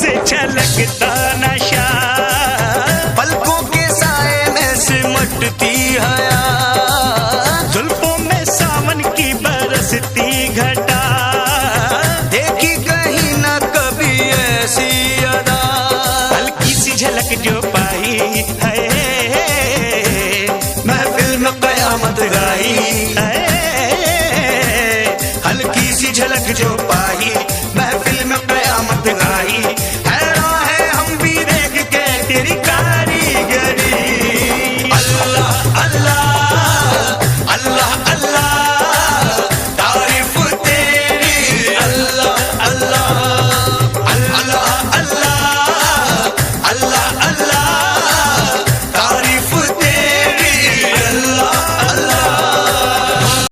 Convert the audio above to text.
से छलकता नशा, पलकों के साए में सिमटती हया, जुल्फों में सावन की बरसती घटा, देखी कहीं न कभी ऐसी अदा, हल्की सी झलक जो पाई है, महफिल में कयामत गाई, हल्की सी झलक जो पाई